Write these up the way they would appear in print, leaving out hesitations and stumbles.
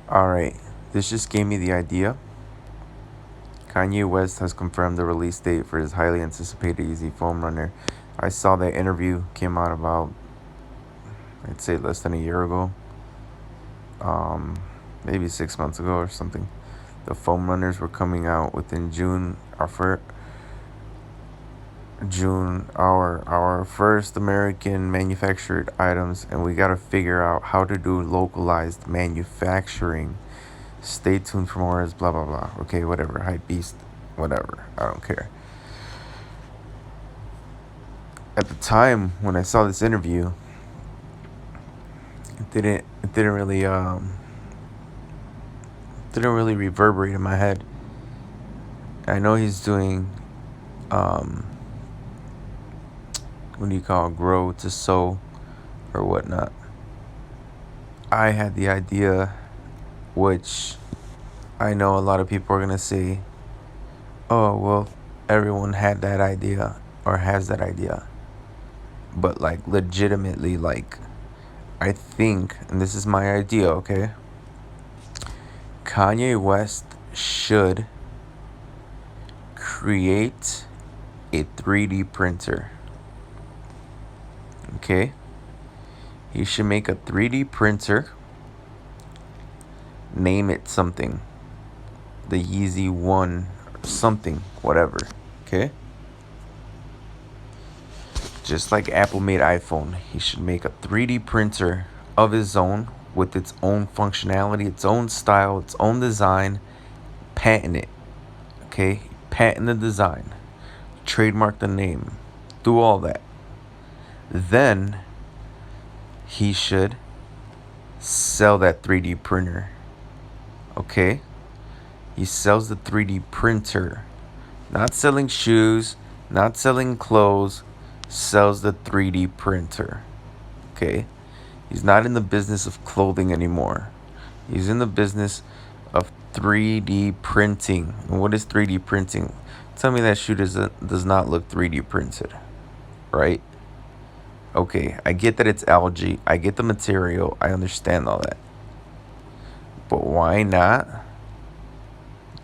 Alright, this just gave me the idea. Kanye West has confirmed the release date for his highly anticipated Yeezy foam runner. I saw that interview, came out about, I'd say less than a year ago. Maybe 6 months ago or something. The foam runners were coming out within June. Our first American manufactured items, and we gotta figure out how to do localized manufacturing. Stay tuned for more. Blah blah blah. Okay, whatever. Hype beast, whatever. I don't care. At the time when I saw this interview, it didn't really reverberate in my head. I know he's doing what do you call it, grow to sow or whatnot. I had the idea, which I know a lot of people are gonna say, "Oh well, everyone had that idea or has that idea," but like legitimately, like I think, and this is my idea, okay? Kanye West should create a 3D printer. Okay? He should make a 3D printer, name it something. The YEEZY 1, something, whatever. Okay? Just like Apple made iPhone, he should make a 3D printer of his own with its own functionality, its own style, its own design. Patent it. Okay? Patent the design. Trademark the name. Do all that. Then he should sell that 3D printer. Okay? He sells the 3D printer. Not selling shoes, not selling clothes, sells the 3D printer. Okay? He's not in the business of clothing anymore. He's in the business of 3D printing. And what is 3D printing? Tell me that shoe does not look 3D printed, right? Okay, I get that it's algae. I get the material. I understand all that. But why not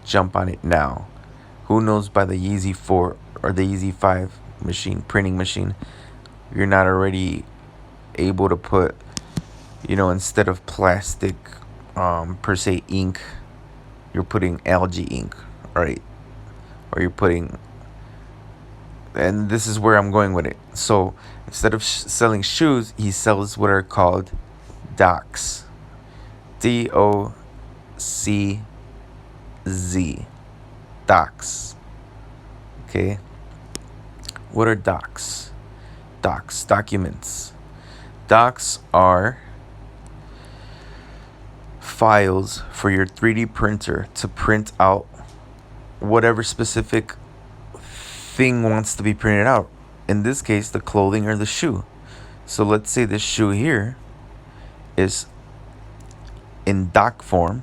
jump on it now? Who knows, by the Yeezy 4 or the Yeezy 5 printing machine, you're not already able to put, instead of plastic, per se, ink, you're putting algae ink, right? Or you're putting, and this is where I'm going with it. So instead of selling shoes, he sells what are called docks. DOCZ. Docks. Okay? What are docks? Documents. Docs are files for your 3D printer to print out whatever specific thing wants to be printed out. In this case, the clothing or the shoe. So let's say this shoe here is in doc form.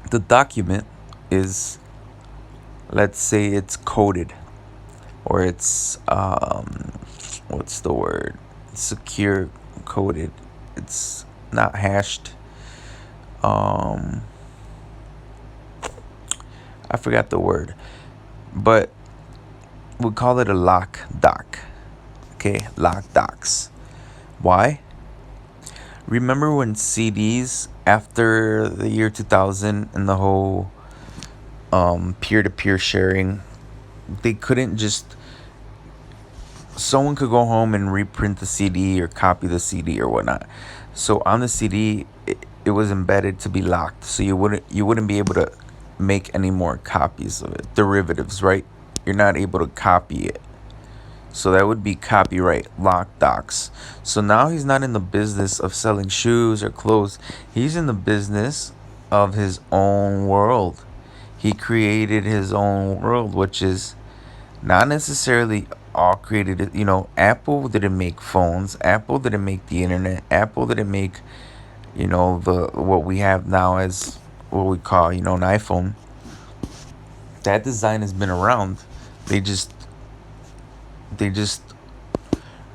The document is, let's say it's coded, or it's what's the word? Secure coded. It's not hashed. I forgot the word, but we call it a lock doc. Okay, Lock Docz. Why? Remember when CDs, after the year 2000 and the whole peer-to-peer sharing, they couldn't just, someone could go home and reprint the CD or copy the CD or whatnot. So on the CD, it was embedded to be locked, so you wouldn't be able to make any more copies of it. Derivatives, right? You're not able to copy it. So that would be copyright, Lock Docz. So now he's not in the business of selling shoes or clothes. He's in the business of his own world. He created his own world, which is not necessarily all created. Apple didn't make phones. Apple didn't make the internet. Apple didn't make, the what we have now as what we call, an iPhone. That design has been around. They just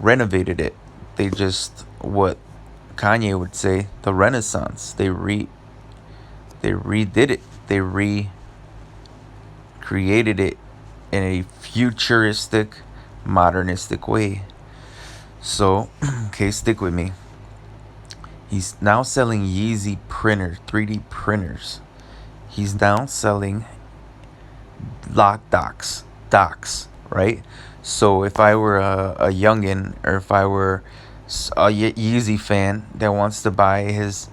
renovated it. They just, what Kanye would say, the Renaissance. They They redid it. They recreated it in a futuristic, modernistic way. So, okay, stick with me. He's now selling YEEZY printer, 3D printers. He's now selling Lock Docz, right? So if I were a youngin, or if I were a YEEZY fan that wants to buy his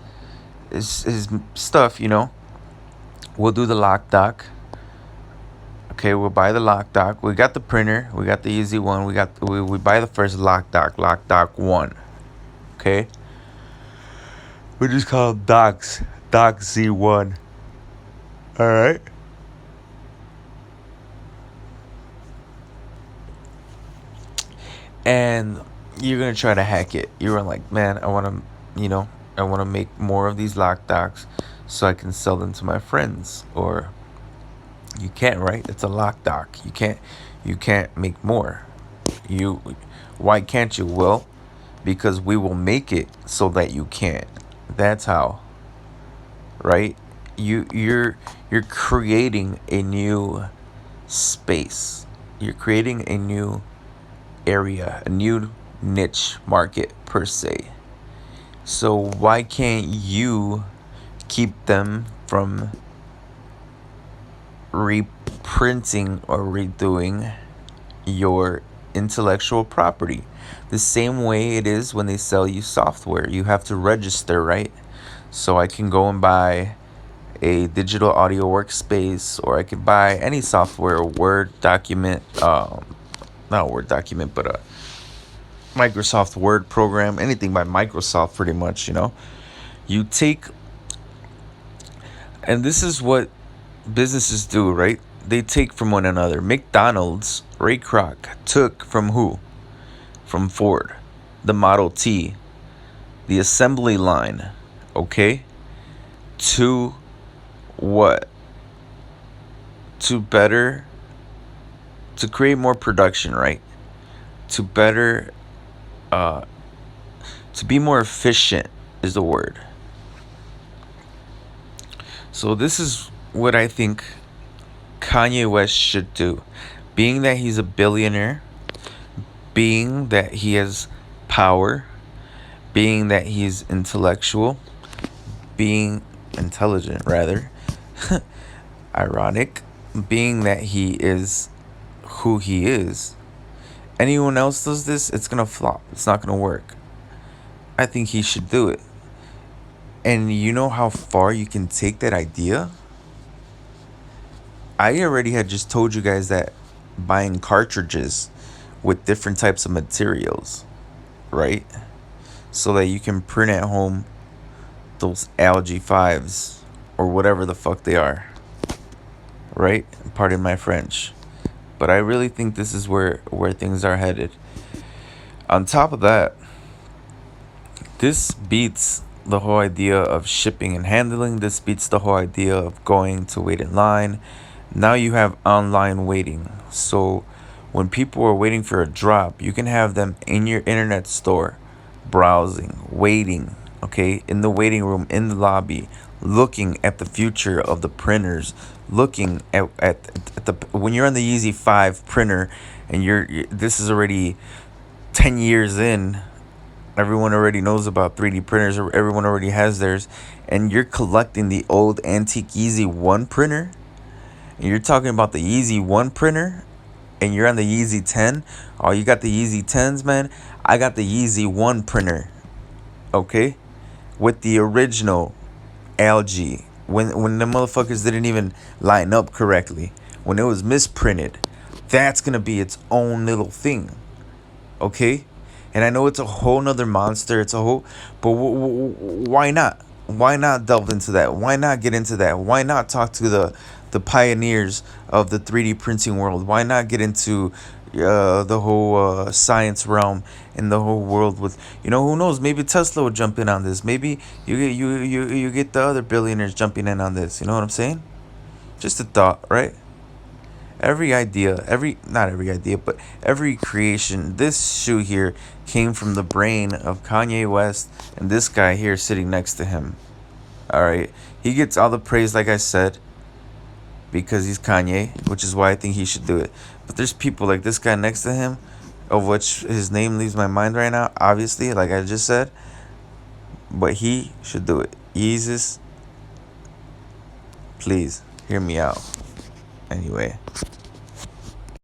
stuff, we'll do the Lock Doc. Okay, we'll buy the Lock Doc. We got the printer. We got the YEEZY one. We buy the first Lock Doc 1. Okay, we just call it Docs Z1. All right. And you're gonna try to hack it. You're like, man, I want to make more of these Lock Docs so I can sell them to my friends. Or you can't, right? It's a Lock Doc. You can't make more. Why can't you? Well, because we will make it so that you can't. That's how, right? You're creating a new space. You're creating a new area, a new niche market per se. So why can't you keep them from reprinting or redoing your intellectual property? The same way it is when they sell you software. You have to register, right? So I can go and buy a digital audio workspace, or I could buy any software, a Word document, not a Word document, but a Microsoft Word program, anything by Microsoft pretty much, You take, and this is what businesses do, right? They take from one another. McDonald's, Ray Kroc, took from who? From Ford, the Model T, the assembly line, okay? To what? To create more production, right? To be more efficient is the word. So this is what I think Kanye West should do. Being that he's a billionaire, being that he has power, being that he's intellectual, being intelligent rather, ironic, being that he is who he is. Anyone else does this, it's gonna flop. It's not gonna work. I think he should do it. And you know how far you can take that idea? I already had just told you guys that buying cartridges with different types of materials, right? So that you can print at home those algae 5s or whatever the fuck they are, right? Pardon my French. But I really think this is where things are headed. On top of that, this beats the whole idea of shipping and handling. This beats the whole idea of going to wait in line. Now you have online waiting. So when people are waiting for a drop, you can have them in your internet store, browsing, waiting, okay, in the waiting room, in the lobby, looking at the future of the printers, looking at the, when you're on the YEEZY 5 printer and this is already 10 years in, everyone already knows about 3D printers, or everyone already has theirs, and you're collecting the old antique YEEZY 1 printer, and you're talking about the YEEZY 1 printer, and you're on the YEEZY 10. Oh, you got the YEEZY 10s, man. I got the YEEZY 1 printer, okay, with the original algae, when the motherfuckers didn't even line up correctly, when it was misprinted. That's gonna be its own little thing, okay? And I know it's a whole nother monster. It's a whole, but why not? Why not delve into that? Why not get into that? Why not talk to the pioneers of the 3D printing world? Why not get into the whole science realm and the whole world with, who knows? Maybe Tesla will jump in on this. Maybe you get the other billionaires jumping in on this. You know what I'm saying? Just a thought, right? Every idea, not every idea, but every creation, this shoe here came from the brain of Kanye West and this guy here sitting next to him. All right, he gets all the praise, like I said, because he's Kanye, which is why I think he should do it. But there's people like this guy next to him, of which his name leaves my mind right now, obviously, like I just said, but he should do it. YEEZY, please hear me out. Anyway.